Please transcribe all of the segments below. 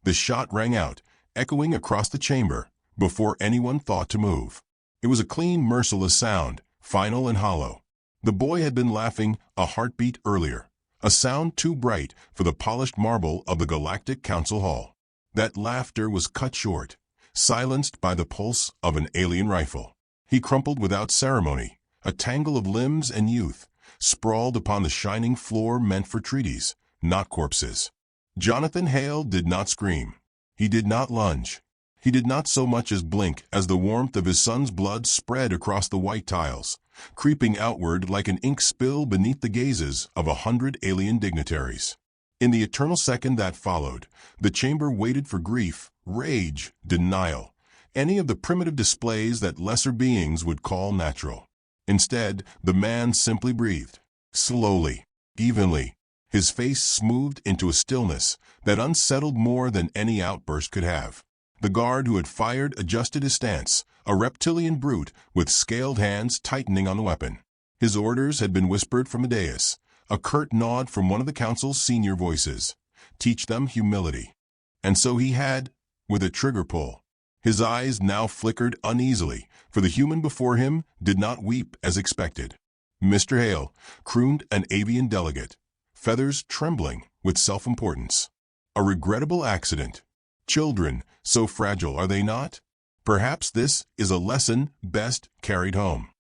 The shot rang out, echoing across the chamber, before anyone thought to move. It was a clean, merciless sound, final and hollow. The boy had been laughing a heartbeat earlier, a sound too bright for the polished marble of the Galactic Council Hall. That laughter was cut short, silenced by the pulse of an alien rifle. He crumpled without ceremony, a tangle of limbs and youth, sprawled upon the shining floor meant for treaties, not corpses. Jonathan Hale did not scream. He did not lunge. He did not so much as blink as the warmth of his son's blood spread across the white tiles, creeping outward like an ink spill beneath the gazes of 100 alien dignitaries. In the eternal second that followed, the chamber waited for grief, rage, denial, any of the primitive displays that lesser beings would call natural. Instead, the man simply breathed, slowly, evenly, his face smoothed into a stillness that unsettled more than any outburst could have. The guard who had fired adjusted his stance, a reptilian brute with scaled hands tightening on the weapon. His orders had been whispered from a dais, a curt nod from one of the council's senior voices. Teach them humility. And so he had, with a trigger pull. His eyes now flickered uneasily, for the human before him did not weep as expected. Mr. Hale, crooned an avian delegate, feathers trembling with self-importance. A regrettable accident. Children, so fragile, are they not? Perhaps this is a lesson best carried home.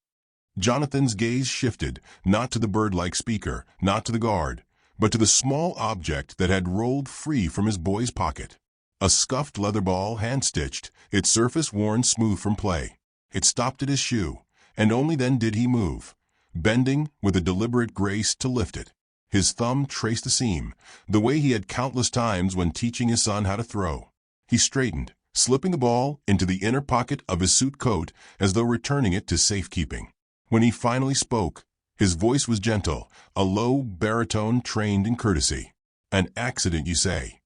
Jonathan's gaze shifted, not to the bird-like speaker, not to the guard, but to the small object that had rolled free from his boy's pocket. A scuffed leather ball, hand-stitched, its surface worn smooth from play. It stopped at his shoe, and only then did he move, bending with a deliberate grace to lift it. His thumb traced the seam, the way he had countless times when teaching his son how to throw. He straightened, slipping the ball into the inner pocket of his suit coat as though returning it to safekeeping. When he finally spoke, his voice was gentle, a low baritone trained in courtesy. An accident, you say?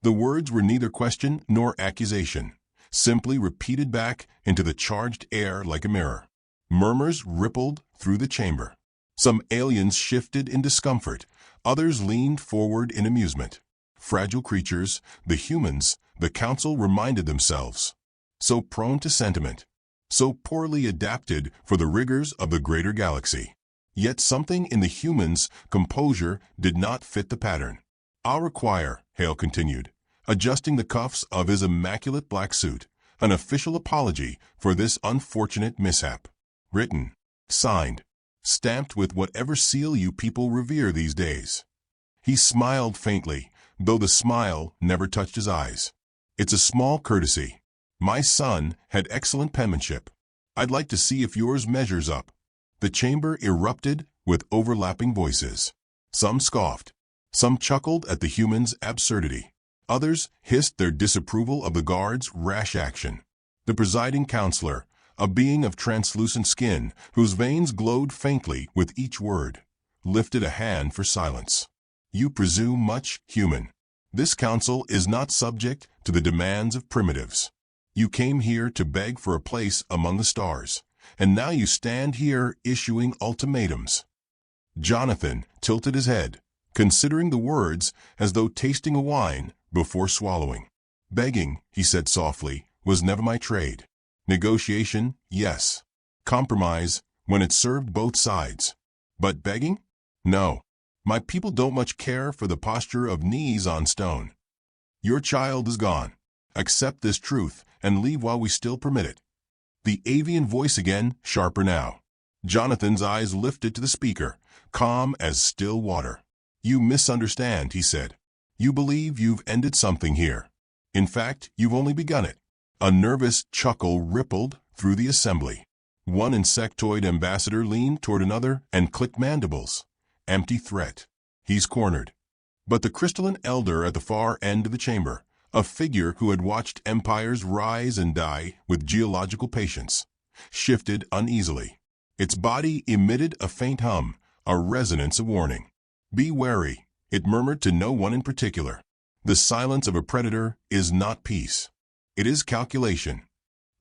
The words were neither question nor accusation, simply repeated back into the charged air like a mirror. Murmurs rippled through the chamber. Some aliens shifted in discomfort, others leaned forward in amusement. Fragile creatures, the humans, the council reminded themselves. So prone to sentiment, so poorly adapted for the rigors of the greater galaxy. Yet something in the humans' composure did not fit the pattern. I'll require, Hale continued, adjusting the cuffs of his immaculate black suit, an official apology for this unfortunate mishap. Written, signed, stamped with whatever seal you people revere these days. He smiled faintly, though the smile never touched his eyes. It's a small courtesy. My son had excellent penmanship. I'd like to see if yours measures up. The chamber erupted with overlapping voices. Some scoffed. Some chuckled at the human's absurdity. Others hissed their disapproval of the guard's rash action. The presiding counselor, a being of translucent skin whose veins glowed faintly with each word, lifted a hand for silence. You presume much, human. This council is not subject to the demands of primitives. You came here to beg for a place among the stars, and now you stand here issuing ultimatums. Jonathan tilted his head, considering the words as though tasting a wine before swallowing. Begging, he said softly, was never my trade. Negotiation, yes. Compromise, when it served both sides. But begging? No. My people don't much care for the posture of knees on stone. Your child is gone. Accept this truth and leave while we still permit it. The avian voice again, sharper now. Jonathan's eyes lifted to the speaker, calm as still water. You misunderstand, he said. You believe you've ended something here. In fact, you've only begun it. A nervous chuckle rippled through the assembly. One insectoid ambassador leaned toward another and clicked mandibles. Empty threat. He's cornered. But the crystalline elder at the far end of the chamber, a figure who had watched empires rise and die with geological patience, shifted uneasily. Its body emitted a faint hum, a resonance of warning. Be wary, it murmured to no one in particular. The silence of a predator is not peace. It is calculation.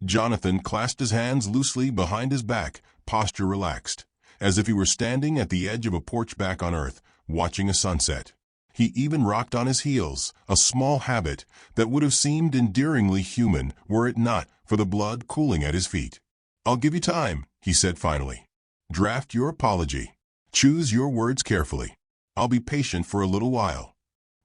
Jonathan clasped his hands loosely behind his back, posture relaxed, as if he were standing at the edge of a porch back on Earth, watching a sunset. He even rocked on his heels, a small habit that would have seemed endearingly human were it not for the blood cooling at his feet. "I'll give you time," he said finally. "Draft your apology. Choose your words carefully. I'll be patient for a little while."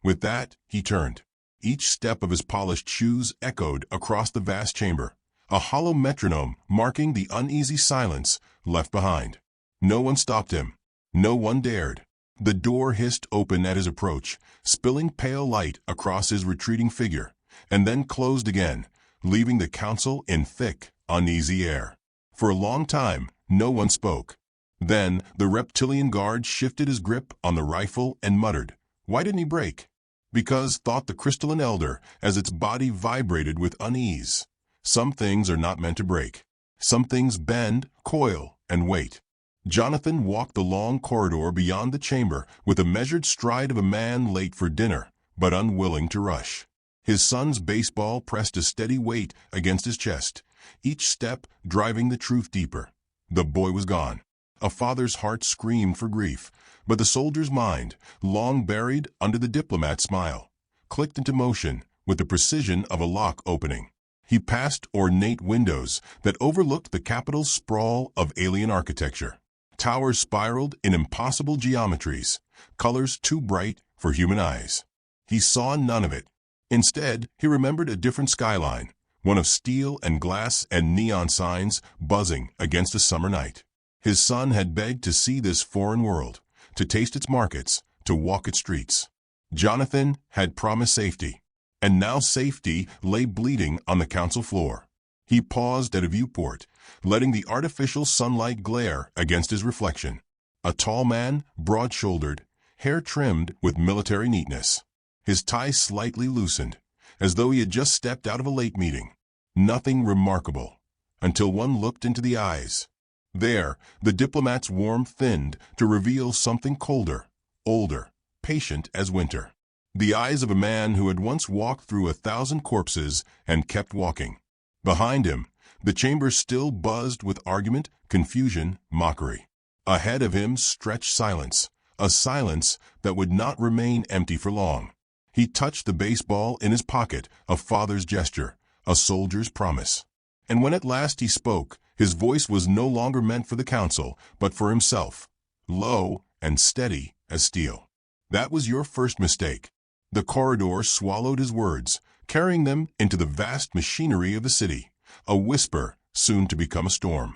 With that, he turned. Each step of his polished shoes echoed across the vast chamber, a hollow metronome marking the uneasy silence left behind. No one stopped him. No one dared. The door hissed open at his approach, spilling pale light across his retreating figure, and then closed again, leaving the council in thick, uneasy air. For a long time, no one spoke. Then the reptilian guard shifted his grip on the rifle and muttered, "Why didn't he break?" "Because," thought the crystalline elder as its body vibrated with unease, "some things are not meant to break. Some things bend, coil, and wait." Jonathan walked the long corridor beyond the chamber with the measured stride of a man late for dinner, but unwilling to rush. His son's baseball pressed a steady weight against his chest, each step driving the truth deeper. The boy was gone. A father's heart screamed for grief, but the soldier's mind, long buried under the diplomat's smile, clicked into motion with the precision of a lock opening. He passed ornate windows that overlooked the capital's sprawl of alien architecture. Towers spiraled in impossible geometries, colors too bright for human eyes. He saw none of it. Instead, he remembered a different skyline, one of steel and glass and neon signs buzzing against a summer night. His son had begged to see this foreign world, to taste its markets, to walk its streets. Jonathan had promised safety, and now safety lay bleeding on the council floor. He paused at a viewport, letting the artificial sunlight glare against his reflection. A tall man, broad-shouldered, hair trimmed with military neatness. His tie slightly loosened, as though he had just stepped out of a late meeting. Nothing remarkable, until one looked into the eyes. There, the diplomat's warmth thinned to reveal something colder, older, patient as winter. The eyes of a man who had once walked through 1,000 corpses and kept walking. Behind him, the chamber still buzzed with argument, confusion, mockery. Ahead of him stretched silence, a silence that would not remain empty for long. He touched the baseball in his pocket, a father's gesture, a soldier's promise. And when at last he spoke, his voice was no longer meant for the council, but for himself, low and steady as steel. "That was your first mistake." The corridor swallowed his words, carrying them into the vast machinery of the city, a whisper soon to become a storm.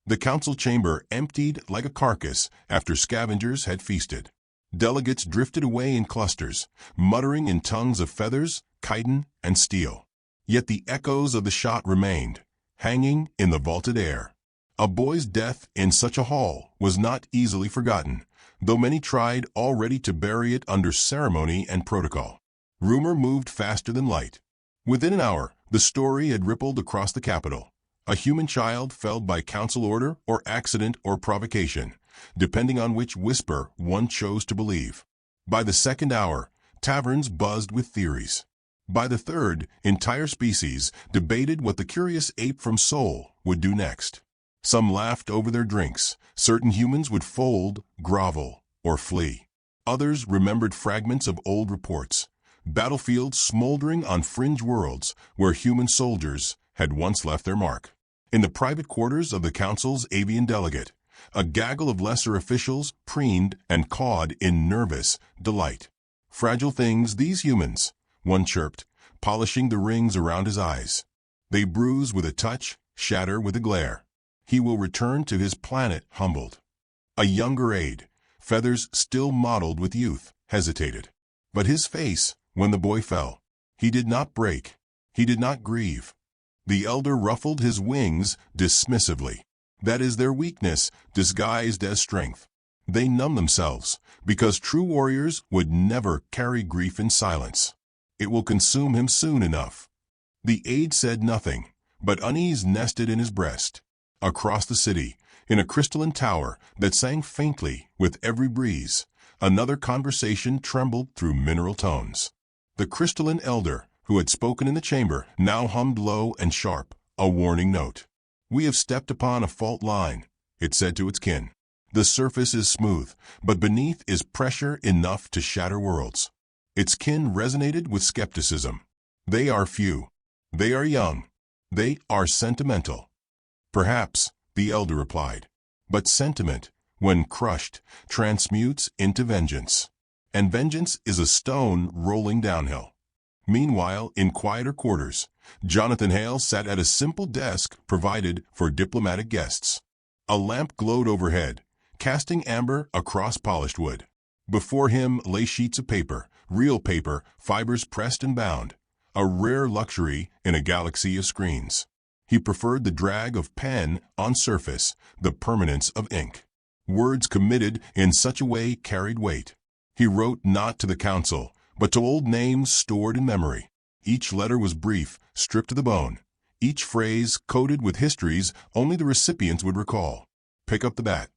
The council chamber emptied like a carcass after scavengers had feasted. Delegates drifted away in clusters, muttering in tongues of feathers, chitin, and steel. Yet the echoes of the shot remained, hanging in the vaulted air. A boy's death in such a hall was not easily forgotten, though many tried already to bury it under ceremony and protocol. Rumor moved faster than light. Within an hour, the story had rippled across the capital. A human child felled by council order or accident or provocation, depending on which whisper one chose to believe. By the second hour, taverns buzzed with theories. By the third, entire species debated what the curious ape from Seoul would do next. Some laughed over their drinks. Certain humans would fold, grovel, or flee. Others remembered fragments of old reports, battlefields smoldering on fringe worlds where human soldiers had once left their mark. In the private quarters of the council's avian delegate, a gaggle of lesser officials preened and cawed in nervous delight. "Fragile things, these humans," one chirped, polishing the rings around his eyes. "They bruise with a touch, shatter with a glare. He will return to his planet humbled." A younger aide, feathers still mottled with youth, hesitated. But his face, when the boy fell, he did not break. He did not grieve. The elder ruffled his wings dismissively. "That is their weakness, disguised as strength. They numb themselves, because true warriors would never carry grief in silence. It will consume him soon enough." The aide said nothing, but unease nested in his breast. Across the city, in a crystalline tower that sang faintly with every breeze, another conversation trembled through mineral tones. The crystalline elder, who had spoken in the chamber, now hummed low and sharp, a warning note. "We have stepped upon a fault line," it said to its kin. "The surface is smooth, but beneath is pressure enough to shatter worlds. Its kin resonated with skepticism. They are few. They are young. They are sentimental. Perhaps, the elder replied. But sentiment, when crushed, transmutes into vengeance. And vengeance is a stone rolling downhill. Meanwhile, in quieter quarters, Jonathan Hale sat at a simple desk provided for diplomatic guests. A lamp glowed overhead, casting amber across polished wood. Before him lay sheets of paper, real paper, fibers pressed and bound, a rare luxury in a galaxy of screens. He preferred the drag of pen on surface, the permanence of ink. Words committed in such a way carried weight. He wrote not to the council, but to old names stored in memory. Each letter was brief, stripped to the bone. Each phrase coated with histories only the recipients would recall. Pick up the bat.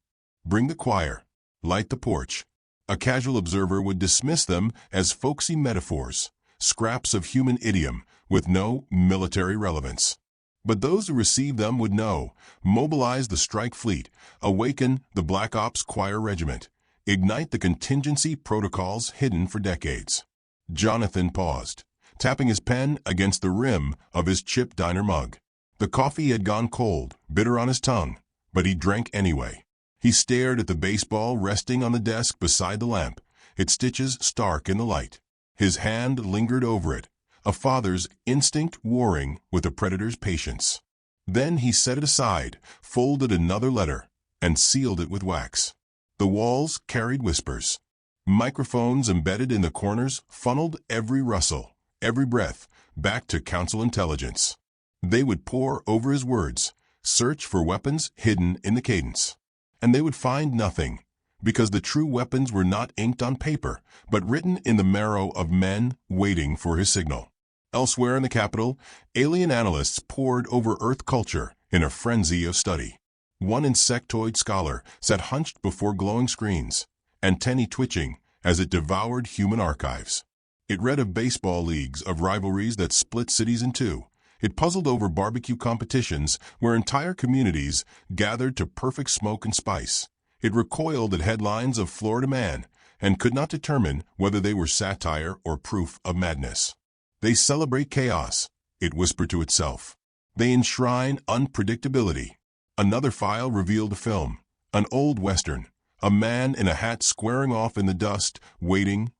Bring the choir. Light the porch. A casual observer would dismiss them as folksy metaphors, scraps of human idiom with no military relevance. But those who received them would know, mobilize the strike fleet, awaken the Black Ops choir regiment, ignite the contingency protocols hidden for decades. Jonathan paused, tapping his pen against the rim of his chip diner mug. The coffee had gone cold, bitter on his tongue, but he drank anyway. He stared at the baseball resting on the desk beside the lamp, its stitches stark in the light. His hand lingered over it, a father's instinct warring with a predator's patience. Then he set it aside, folded another letter, and sealed it with wax. The walls carried whispers. Microphones embedded in the corners funneled every rustle, every breath, back to council intelligence. They would pore over his words, search for weapons hidden in the cadence. And they would find nothing, because the true weapons were not inked on paper, but written in the marrow of men waiting for his signal. Elsewhere in the capital, alien analysts pored over Earth culture in a frenzy of study. One insectoid scholar sat hunched before glowing screens, antennae twitching as it devoured human archives. It read of baseball leagues, of rivalries that split cities in two. It puzzled over barbecue competitions where entire communities gathered to perfect smoke and spice. It recoiled at headlines of Florida man and could not determine whether they were satire or proof of madness. They celebrate chaos, it whispered to itself. They enshrine unpredictability. Another file revealed a film, an old western, a man in a hat squaring off in the dust, waiting,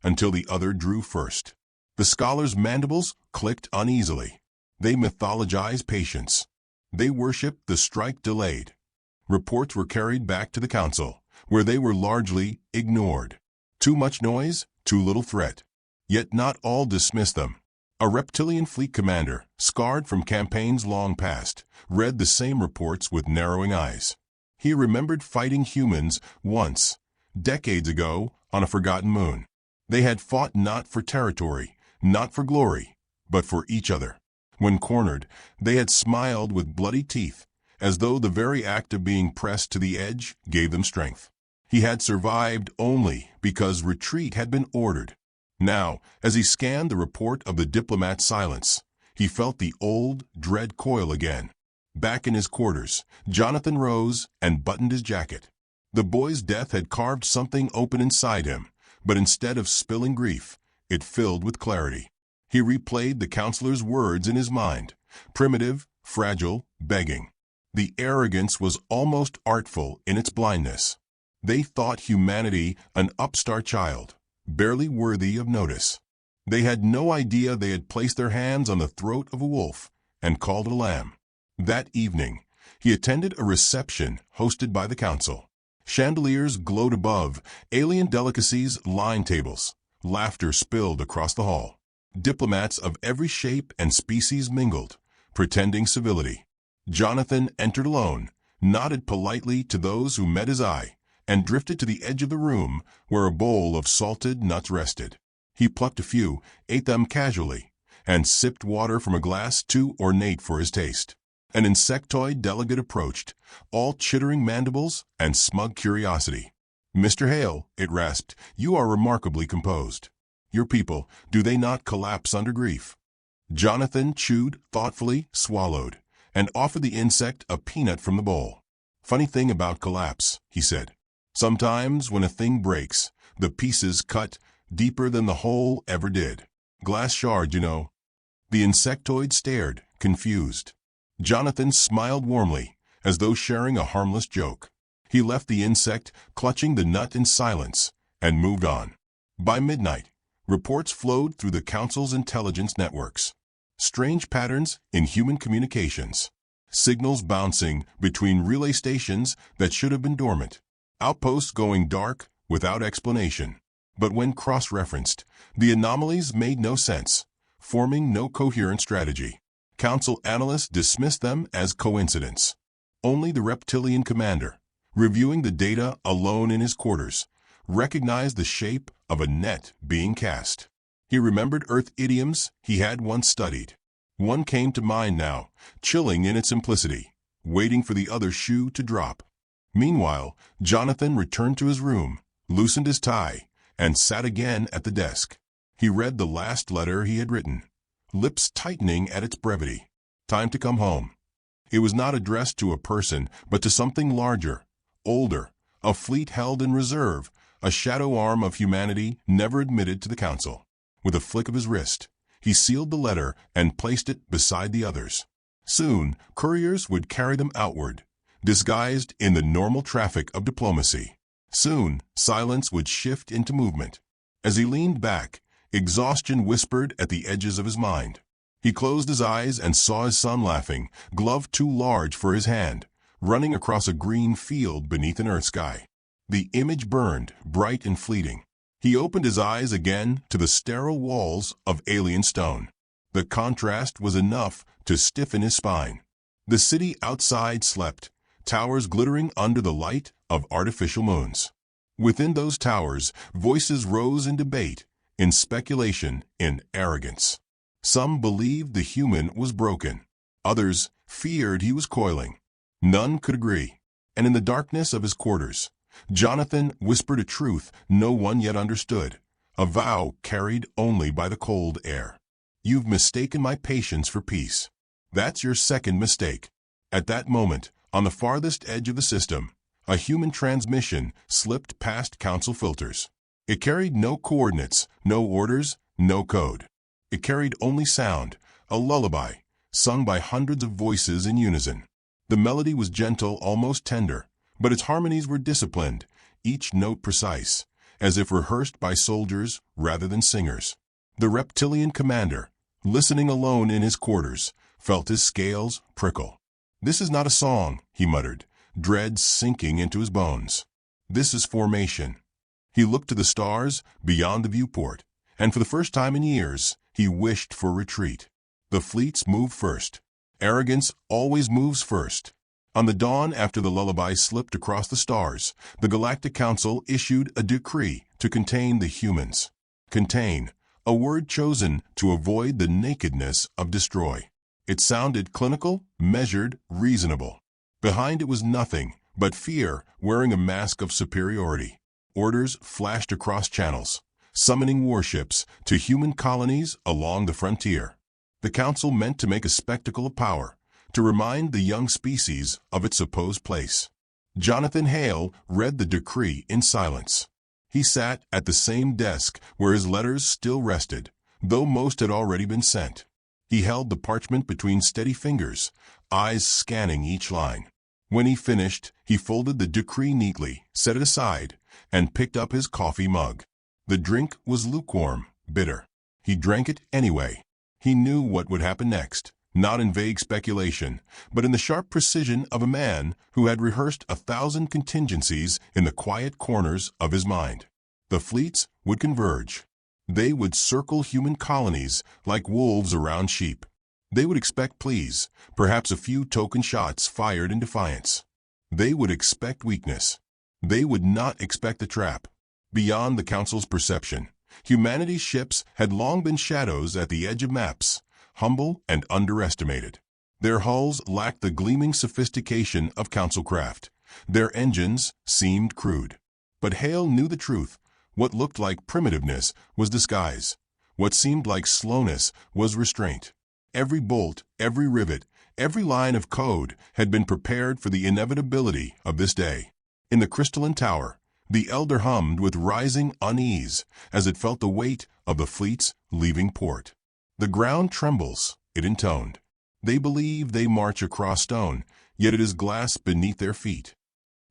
until the other drew first. The scholar's mandibles clicked uneasily. They mythologized patience. They worshipped the strike delayed. Reports were carried back to the council, where they were largely ignored. Too much noise, too little threat. Yet not all dismissed them. A reptilian fleet commander, scarred from campaigns long past, read the same reports with narrowing eyes. He remembered fighting humans once, decades ago, on a forgotten moon. They had fought not for territory, not for glory, but for each other. When cornered, they had smiled with bloody teeth, as though the very act of being pressed to the edge gave them strength. He had survived only because retreat had been ordered. Now, as he scanned the report of the diplomat's silence, he felt the old, dread coil again. Back in his quarters, Jonathan rose and buttoned his jacket. The boy's death had carved something open inside him, but instead of spilling grief, it filled with clarity. He replayed the counselor's words in his mind, primitive, fragile, begging. The arrogance was almost artful in its blindness. They thought humanity an upstart child, barely worthy of notice. They had no idea they had placed their hands on the throat of a wolf and called it a lamb. That evening, he attended a reception hosted by the council. Chandeliers glowed above, alien delicacies lined tables. Laughter spilled across the hall. Diplomats of every shape and species mingled, pretending civility. Jonathan entered alone, nodded politely to those who met his eye, and drifted to the edge of the room where a bowl of salted nuts rested. He plucked a few, ate them casually, and sipped water from a glass too ornate for his taste. An insectoid delegate approached, all chittering mandibles and smug curiosity. "Mr. Hale," it rasped, "you are remarkably composed. Your people, do they not collapse under grief?" Jonathan chewed thoughtfully, swallowed, and offered the insect a peanut from the bowl. "Funny thing about collapse," he said. "Sometimes when a thing breaks, the pieces cut deeper than the hole ever did. Glass shard, you know. The insectoid stared, confused. Jonathan smiled warmly, as though sharing a harmless joke. He left the insect clutching the nut in silence, and moved on. By midnight, reports flowed through the Council's intelligence networks. Strange patterns in human communications. Signals bouncing between relay stations that should have been dormant. Outposts going dark without explanation. But when cross-referenced, the anomalies made no sense, forming no coherent strategy. Council analysts dismissed them as coincidence. Only the reptilian commander, reviewing the data alone in his quarters, recognized the shape of a net being cast. He remembered Earth idioms he had once studied. One came to mind now, chilling in its simplicity, waiting for the other shoe to drop. Meanwhile, Jonathan returned to his room, loosened his tie, and sat again at the desk. He read the last letter he had written, lips tightening at its brevity. Time to come home. It was not addressed to a person, but to something larger, older, a fleet held in reserve, a shadow arm of humanity never admitted to the Council. With a flick of his wrist, he sealed the letter and placed it beside the others. Soon, couriers would carry them outward, disguised in the normal traffic of diplomacy. Soon, silence would shift into movement. As he leaned back, exhaustion whispered at the edges of his mind. He closed his eyes and saw his son laughing, glove too large for his hand, running across a green field beneath an earth sky. The image burned, bright and fleeting. He opened his eyes again to the sterile walls of alien stone. The contrast was enough to stiffen his spine. The city outside slept, towers glittering under the light of artificial moons. Within those towers, voices rose in debate, in speculation, in arrogance. Some believed the human was broken. Others feared he was coiling. None could agree. And in the darkness of his quarters, Jonathan whispered a truth no one yet understood, a vow carried only by the cold air. You've mistaken my patience for peace. That's your second mistake. At that moment, on the farthest edge of the system, a human transmission slipped past Council filters. It carried no coordinates, no orders, no code. It carried only sound, a lullaby, sung by hundreds of voices in unison. The melody was gentle, almost tender, but its harmonies were disciplined, each note precise, as if rehearsed by soldiers rather than singers. The reptilian commander, listening alone in his quarters, felt his scales prickle. This is not a song, he muttered, dread sinking into his bones. This is formation. He looked to the stars beyond the viewport, and for the first time in years, he wished for retreat. The fleets moved first. Arrogance always moves first. On the dawn after the lullaby slipped across the stars, the Galactic Council issued a decree to contain the humans. Contain, a word chosen to avoid the nakedness of destroy. It sounded clinical, measured, reasonable. Behind it was nothing but fear wearing a mask of superiority. Orders flashed across channels, summoning warships to human colonies along the frontier. The Council meant to make a spectacle of power, to remind the young species of its supposed place. Jonathan Hale read the decree in silence. He sat at the same desk where his letters still rested, though most had already been sent. He held the parchment between steady fingers, eyes scanning each line. When he finished, he folded the decree neatly, set it aside, and picked up his coffee mug. The drink was lukewarm, bitter. He drank it anyway. He knew what would happen next, not in vague speculation, but in the sharp precision of a man who had rehearsed 1,000 contingencies in the quiet corners of his mind. The fleets would converge. They would circle human colonies like wolves around sheep. They would expect pleas, perhaps a few token shots fired in defiance. They would expect weakness. They would not expect the trap. Beyond the Council's perception, humanity's ships had long been shadows at the edge of maps, humble and underestimated. Their hulls lacked the gleaming sophistication of Council craft. Their engines seemed crude. But Hale knew the truth. What looked like primitiveness was disguise. What seemed like slowness was restraint. Every bolt, every rivet, every line of code had been prepared for the inevitability of this day. In the crystalline tower, The elder hummed with rising unease as it felt the weight of the fleets leaving port. "The ground trembles," it intoned. "They believe they march across stone, yet it is glass beneath their feet."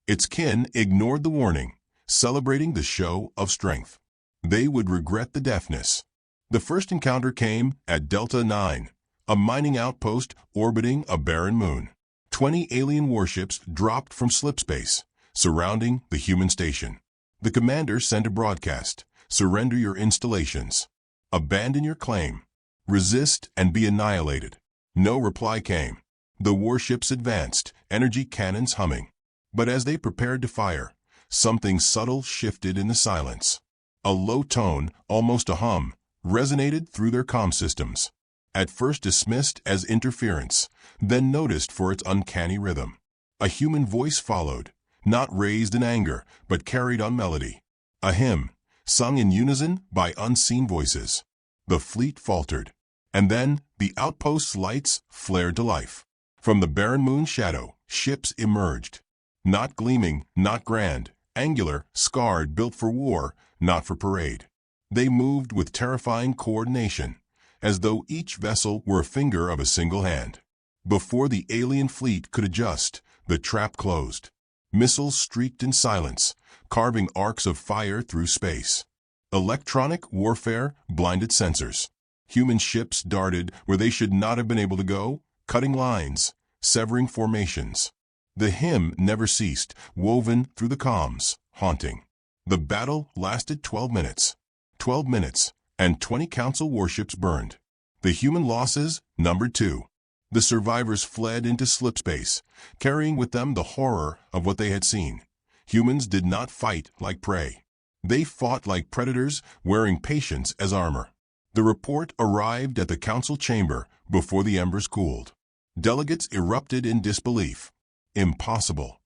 Its kin ignored the warning, celebrating the show of strength. They would regret the deafness. The first encounter came at Delta 9, a mining outpost orbiting a barren moon. 20 alien warships dropped from slipspace, surrounding the human station. The commander sent a broadcast: "Surrender your installations. Abandon your claim. Resist and be annihilated." No reply came. The warships advanced, energy cannons humming. But as they prepared to fire, something subtle shifted in the silence. A low tone, almost a hum, resonated through their comm systems. At first dismissed as interference, then noticed for its uncanny rhythm. A human voice followed, not raised in anger, but carried on melody. A hymn, sung in unison by unseen voices. The fleet faltered, and then the outpost's lights flared to life. From the barren moon shadow, ships emerged. Not gleaming, not grand, angular, scarred, built for war, not for parade. They moved with terrifying coordination, as though each vessel were a finger of a single hand. Before the alien fleet could adjust, the trap closed. Missiles streaked in silence, carving arcs of fire through space. Electronic warfare blinded sensors. Human ships darted where they should not have been able to go, cutting lines, severing formations. The hymn never ceased, woven through the comms, haunting. The battle lasted 12 minutes. 12 minutes, and 20 council warships burned. The human losses numbered 2. The survivors fled into slipspace, carrying with them the horror of what they had seen. Humans did not fight like prey. They fought like predators, wearing patience as armor. The report arrived at the council chamber before the embers cooled. Delegates erupted in disbelief. Impossible.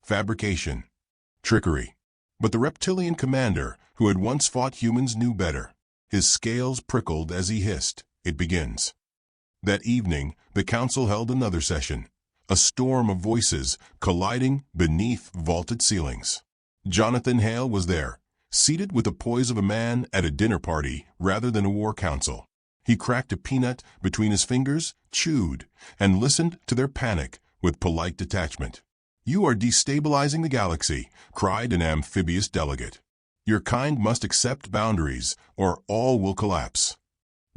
Fabrication. Trickery. But the reptilian commander, who had once fought humans, knew better. His scales prickled as he hissed, "It begins." That evening, the council held another session, a storm of voices colliding beneath vaulted ceilings. Jonathan Hale was there, seated with the poise of a man at a dinner party rather than a war council. He cracked a peanut between his fingers, chewed, and listened to their panic with polite detachment. "You are destabilizing the galaxy," cried an amphibious delegate. "Your kind must accept boundaries, or all will collapse."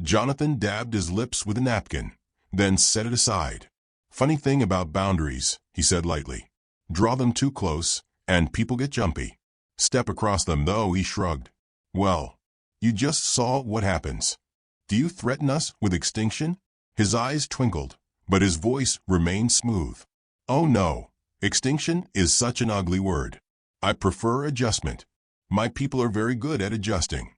Jonathan dabbed his lips with a napkin, then set it aside. "Funny thing about boundaries," he said lightly. "Draw them too close, and people get jumpy. Step across them, though," he shrugged. "Well, you just saw what happens. Do you threaten us with extinction?" His eyes twinkled, but his voice remained smooth. "Oh no, extinction is such an ugly word. I prefer adjustment. My people are very good at adjusting."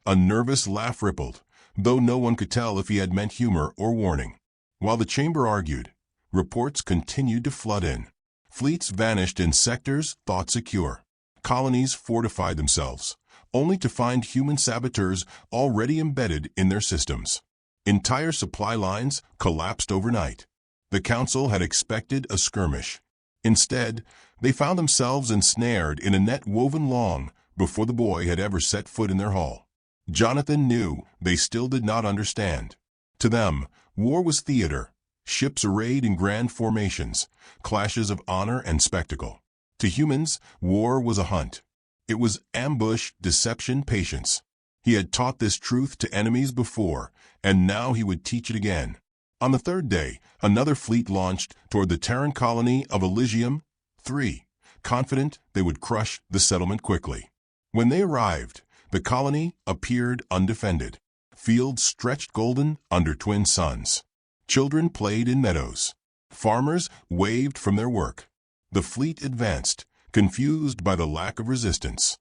A nervous laugh rippled, though no one could tell if he had meant humor or warning. While the chamber argued, reports continued to flood in. Fleets vanished in sectors thought secure. Colonies fortified themselves, only to find human saboteurs already embedded in their systems. Entire supply lines collapsed overnight. The council had expected a skirmish. Instead, they found themselves ensnared in a net woven long before the boy had ever set foot in their hall. Jonathan knew they still did not understand. To them, war was theater, ships arrayed in grand formations, clashes of honor and spectacle. To humans, war was a hunt. It was ambush, deception, patience. He had taught this truth to enemies before, and now he would teach it again. On the third day, another fleet launched toward the Terran colony of Elysium 3, confident they would crush the settlement quickly. When they arrived, the colony appeared undefended. Fields stretched golden under twin suns. Children played in meadows. Farmers waved from their work. The fleet advanced, confused by the lack of resistance.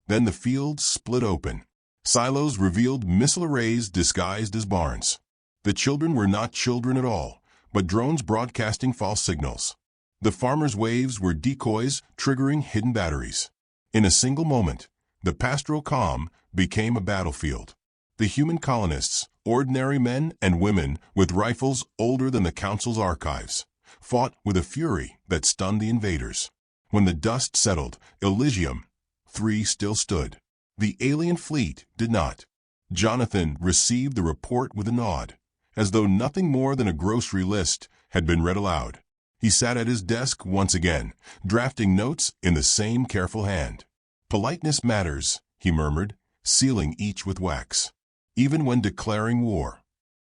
Then the fields split open. Silos revealed missile arrays disguised as barns. The children were not children at all, but drones broadcasting false signals. The farmers' waves were decoys triggering hidden batteries. In a single moment, the pastoral calm became a battlefield. The human colonists, ordinary men and women with rifles older than the council's archives, fought with a fury that stunned the invaders. When the dust settled, Elysium 3 still stood. The alien fleet did not. Jonathan received the report with a nod, as though nothing more than a grocery list had been read aloud. He sat at his desk once again, drafting notes in the same careful hand. "Politeness matters," he murmured, sealing each with wax. Even when declaring war.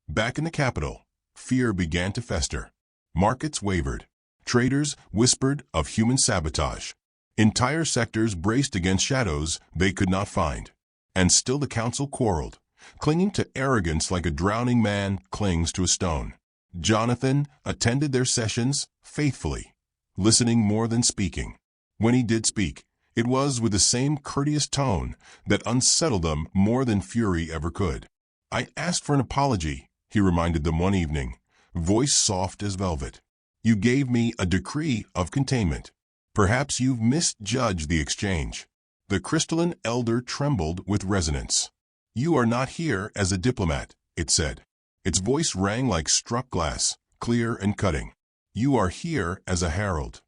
Back in the capital, fear began to fester. Markets wavered. Traders whispered of human sabotage. Entire sectors braced against shadows they could not find. And still the council quarreled, clinging to arrogance like a drowning man clings to a stone. Jonathan attended their sessions faithfully, listening more than speaking. When he did speak, it was with the same courteous tone that unsettled them more than fury ever could. "I asked for an apology," he reminded them one evening, voice soft as velvet. "You gave me a decree of containment. Perhaps you've misjudged the exchange." The crystalline elder trembled with resonance. "You are not here as a diplomat," it said. Its voice rang like struck glass, clear and cutting. "You are here as a herald."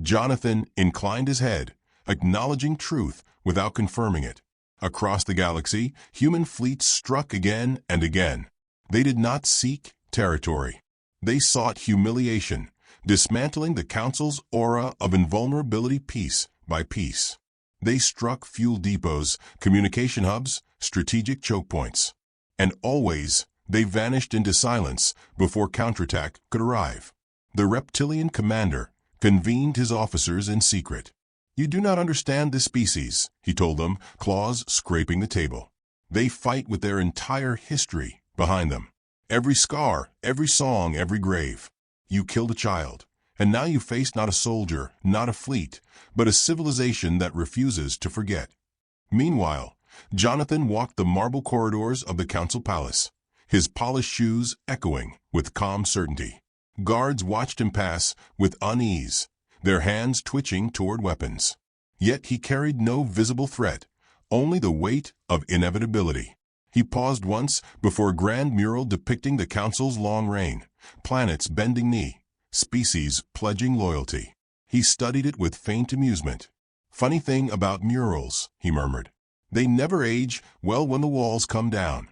Jonathan inclined his head, acknowledging truth without confirming it. Across the galaxy, human fleets struck again and again. They did not seek territory. They sought humiliation, dismantling the Council's aura of invulnerability piece by piece. They struck fuel depots, communication hubs, strategic choke points. And always, they vanished into silence before counterattack could arrive. The reptilian commander convened his officers in secret. "You do not understand this species," he told them, claws scraping the table. "They fight with their entire history behind them. Every scar, every song, every grave. You killed a child, and now you face not a soldier, not a fleet, but a civilization that refuses to forget." Meanwhile, Jonathan walked the marble corridors of the council palace, his polished shoes echoing with calm certainty. Guards watched him pass with unease, their hands twitching toward weapons. Yet he carried no visible threat, only the weight of inevitability. He paused once before a grand mural depicting the council's long reign, planets bending knee, species pledging loyalty. He studied it with faint amusement. "Funny thing about murals," he murmured. "They never age well when the walls come down."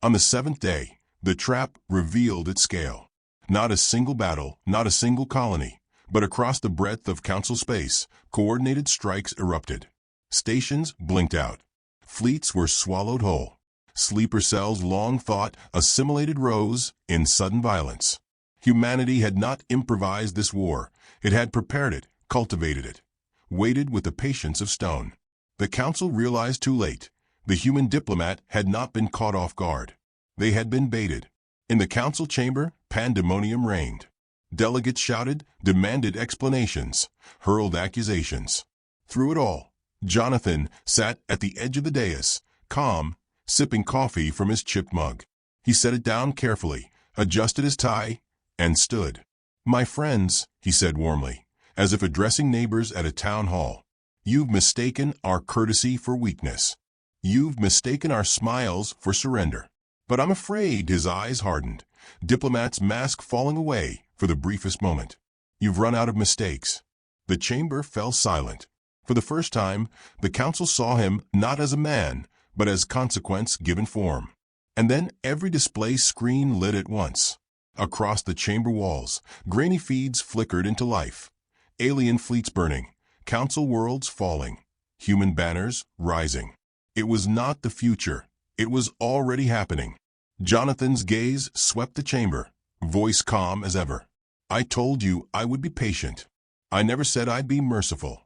On the 7th day, the trap revealed its scale. Not a single battle, not a single colony, but across the breadth of council space, coordinated strikes erupted. Stations blinked out. Fleets were swallowed whole. Sleeper cells long thought assimilated rose in sudden violence. Humanity had not improvised this war. It had prepared it, cultivated it, waited with the patience of stone. The council realized too late. The human diplomat had not been caught off guard. They had been baited. In the council chamber, pandemonium reigned. Delegates shouted, demanded explanations, hurled accusations. Through it all, Jonathan sat at the edge of the dais, calm, sipping coffee from his chipped mug. He set it down carefully, adjusted his tie, and stood. "My friends," he said warmly, as if addressing neighbors at a town hall, "you've mistaken our courtesy for weakness. You've mistaken our smiles for surrender." But I'm afraid his eyes hardened, diplomat's mask falling away for the briefest moment. "You've run out of mistakes." The chamber fell silent. For the first time, the council saw him not as a man, but as consequence given form. And then every display screen lit at once. Across the chamber walls, grainy feeds flickered into life. Alien fleets burning, council worlds falling, human banners rising. It was not the future. It was already happening. Jonathan's gaze swept the chamber, voice calm as ever. "I told you I would be patient. I never said I'd be merciful."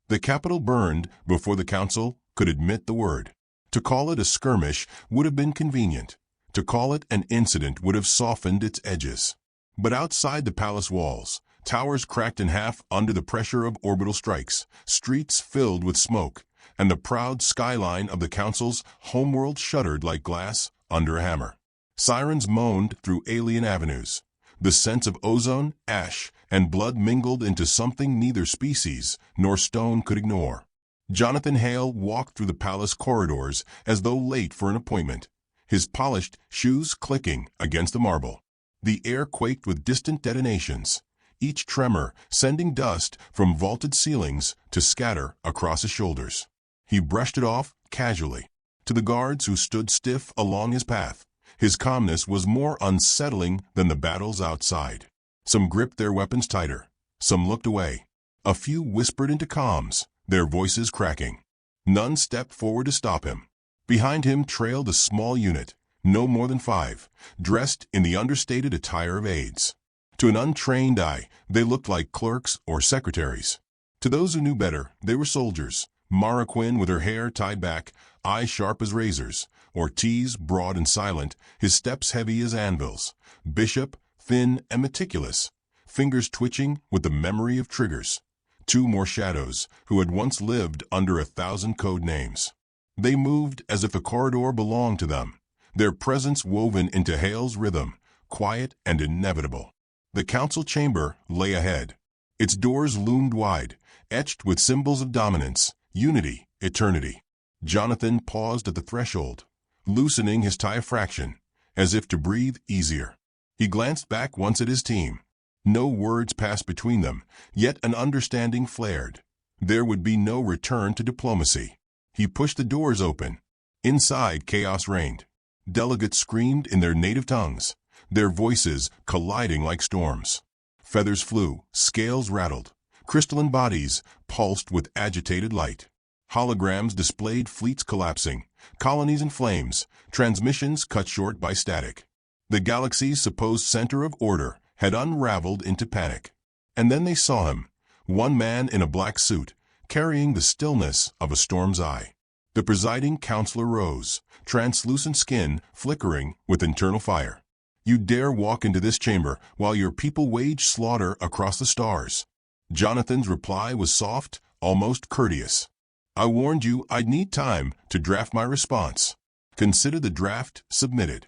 The capital burned before the council could admit the word. To call it a skirmish would have been convenient. To call it an incident would have softened its edges. But outside the palace walls, towers cracked in half under the pressure of orbital strikes, streets filled with smoke, and the proud skyline of the council's homeworld shuddered like glass under a hammer. Sirens moaned through alien avenues. The scents of ozone, ash, and blood mingled into something neither species nor stone could ignore. Jonathan Hale walked through the palace corridors as though late for an appointment, his polished shoes clicking against the marble. The air quaked with distant detonations, each tremor sending dust from vaulted ceilings to scatter across his shoulders. He brushed it off, casually. To the guards who stood stiff along his path, his calmness was more unsettling than the battles outside. Some gripped their weapons tighter. Some looked away. A few whispered into comms, their voices cracking. None stepped forward to stop him. Behind him trailed a small unit, no more than 5, dressed in the understated attire of aides. To an untrained eye, they looked like clerks or secretaries. To those who knew better, they were soldiers. Mara Quinn with her hair tied back, eyes sharp as razors. Ortiz, broad and silent, his steps heavy as anvils. Bishop, thin and meticulous, fingers twitching with the memory of triggers. 2 more shadows, who had once lived under 1,000 code names. They moved as if the corridor belonged to them, their presence woven into Hale's rhythm, quiet and inevitable. The council chamber lay ahead. Its doors loomed wide, etched with symbols of dominance, unity, eternity. Jonathan paused at the threshold, loosening his tie a fraction, as if to breathe easier. He glanced back once at his team. No words passed between them, yet an understanding flared. There would be no return to diplomacy. He pushed the doors open. Inside, chaos reigned. Delegates screamed in their native tongues, their voices colliding like storms. Feathers flew, scales rattled. Crystalline bodies pulsed with agitated light. Holograms displayed fleets collapsing, colonies in flames, transmissions cut short by static. The galaxy's supposed center of order had unraveled into panic. And then they saw him, one man in a black suit, carrying the stillness of a storm's eye. The presiding counselor rose, translucent skin flickering with internal fire. You dare walk into this chamber while your people wage slaughter across the stars. Jonathan's reply was soft, almost courteous. I warned you I'd need time to draft my response. Consider the draft submitted.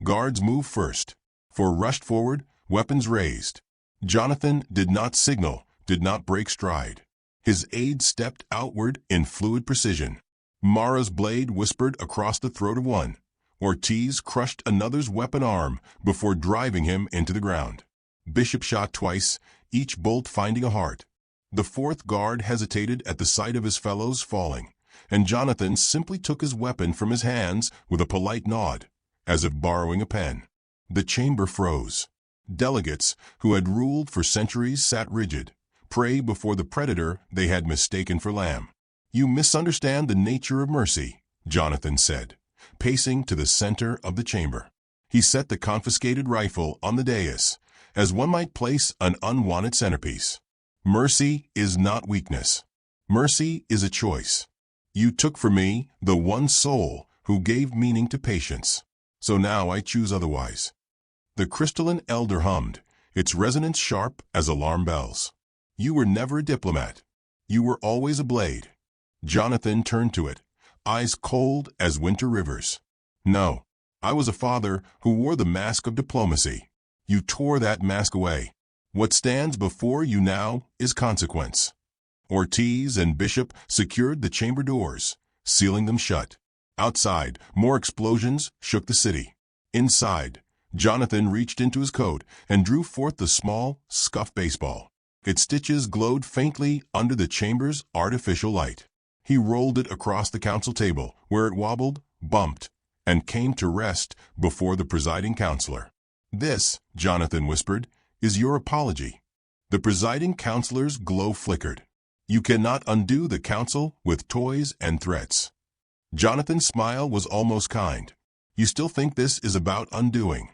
Guards moved first. 4 rushed forward, weapons raised. Jonathan did not signal, did not break stride. His aide stepped outward in fluid precision. Mara's blade whispered across the throat of one. Ortiz crushed another's weapon arm before driving him into the ground. Bishop shot twice, each bolt finding a heart. The 4th guard hesitated at the sight of his fellows falling, and Jonathan simply took his weapon from his hands with a polite nod, as if borrowing a pen. The chamber froze. Delegates who had ruled for centuries sat rigid, prey before the predator they had mistaken for lamb. You misunderstand the nature of mercy, Jonathan said, pacing to the center of the chamber. He set the confiscated rifle on the dais, as one might place an unwanted centerpiece. Mercy is not weakness. Mercy is a choice. You took from me the one soul who gave meaning to patience. So now I choose otherwise. The crystalline elder hummed, its resonance sharp as alarm bells. You were never a diplomat. You were always a blade. Jonathan turned to it, eyes cold as winter rivers. No, I was a father who wore the mask of diplomacy. You tore that mask away. What stands before you now is consequence. Ortiz and Bishop secured the chamber doors, sealing them shut. Outside, more explosions shook the city. Inside, Jonathan reached into his coat and drew forth the small, scuffed baseball. Its stitches glowed faintly under the chamber's artificial light. He rolled it across the council table, where it wobbled, bumped, and came to rest before the presiding counselor. This, Jonathan whispered, is your apology. The presiding counselor's glow flickered. You cannot undo the council with toys and threats. Jonathan's smile was almost kind. You still think this is about undoing?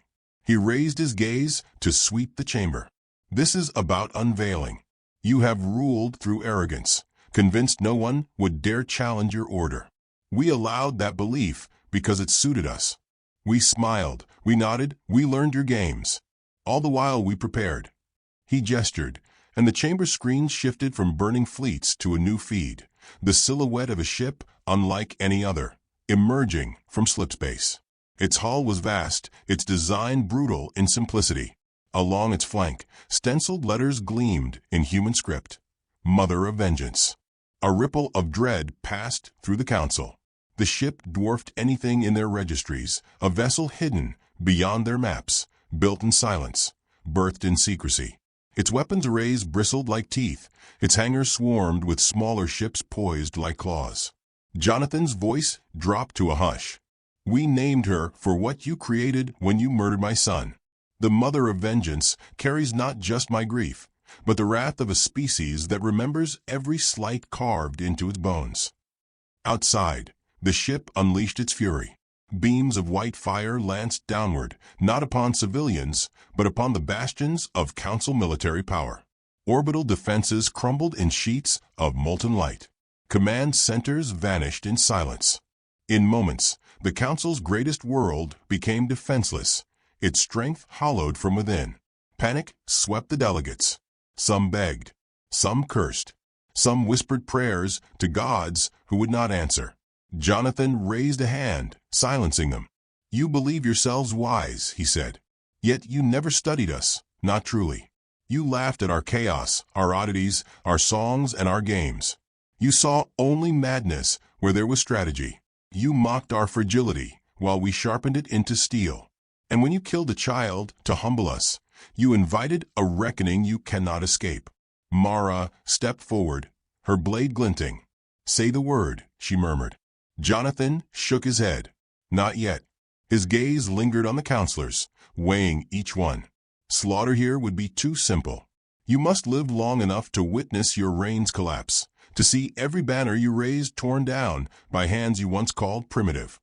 He raised his gaze to sweep the chamber. This is about unveiling. You have ruled through arrogance, convinced no one would dare challenge your order. We allowed that belief because it suited us. We smiled, we nodded, we learned your games. All the while we prepared. He gestured, and the chamber screens shifted from burning fleets to a new feed, the silhouette of a ship unlike any other, emerging from slipspace. Its hull was vast, its design brutal in simplicity. Along its flank, stenciled letters gleamed in human script. Mother of Vengeance. A ripple of dread passed through the council. The ship dwarfed anything in their registries, a vessel hidden beyond their maps, built in silence, birthed in secrecy. Its weapons arrays bristled like teeth, its hangars swarmed with smaller ships poised like claws. Jonathan's voice dropped to a hush. "We named her for what you created when you murdered my son. The mother of vengeance carries not just my grief, but the wrath of a species that remembers every slight carved into its bones." Outside, the ship unleashed its fury. Beams of white fire lanced downward, not upon civilians, but upon the bastions of Council military power. Orbital defenses crumbled in sheets of molten light. Command centers vanished in silence. In moments, the Council's greatest world became defenseless, its strength hollowed from within. Panic swept the delegates. Some begged, some cursed, some whispered prayers to gods who would not answer. Jonathan raised a hand, silencing them. "You believe yourselves wise," he said. "Yet you never studied us, not truly. You laughed at our chaos, our oddities, our songs, and our games. You saw only madness where there was strategy. You mocked our fragility while we sharpened it into steel. And when you killed a child to humble us, you invited a reckoning you cannot escape." Mara stepped forward, her blade glinting. "Say the word," she murmured. Jonathan shook his head. "Not yet." His gaze lingered on the counselors, weighing each one. "Slaughter here would be too simple. You must live long enough to witness your reigns collapse, to see every banner you raised torn down by hands you once called primitive."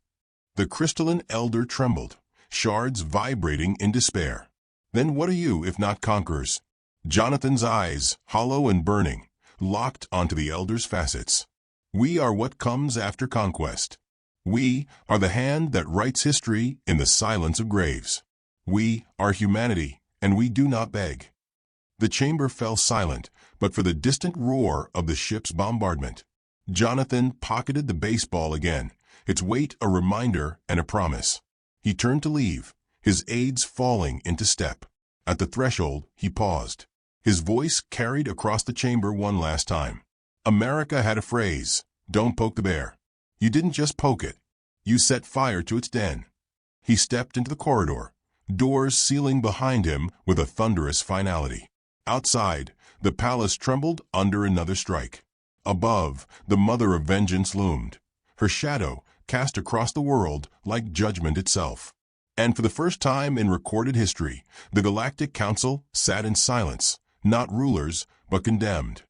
The crystalline elder trembled, shards vibrating in despair. "Then what are you if not conquerors?" Jonathan's eyes, hollow and burning, locked onto the elder's facets. "We are what comes after conquest. We are the hand that writes history in the silence of graves. We are humanity, and we do not beg." The chamber fell silent, but for the distant roar of the ship's bombardment. Jonathan pocketed the baseball again, its weight a reminder and a promise. He turned to leave, his aides falling into step. At the threshold, he paused. His voice carried across the chamber one last time. America had a phrase, "Don't poke the bear." You didn't just poke it. You set fire to its den. He stepped into the corridor, doors sealing behind him with a thunderous finality. Outside, the palace trembled under another strike. Above, the mother of vengeance loomed, her shadow cast across the world like judgment itself. And for the first time in recorded history, the Galactic Council sat in silence, not rulers, but condemned.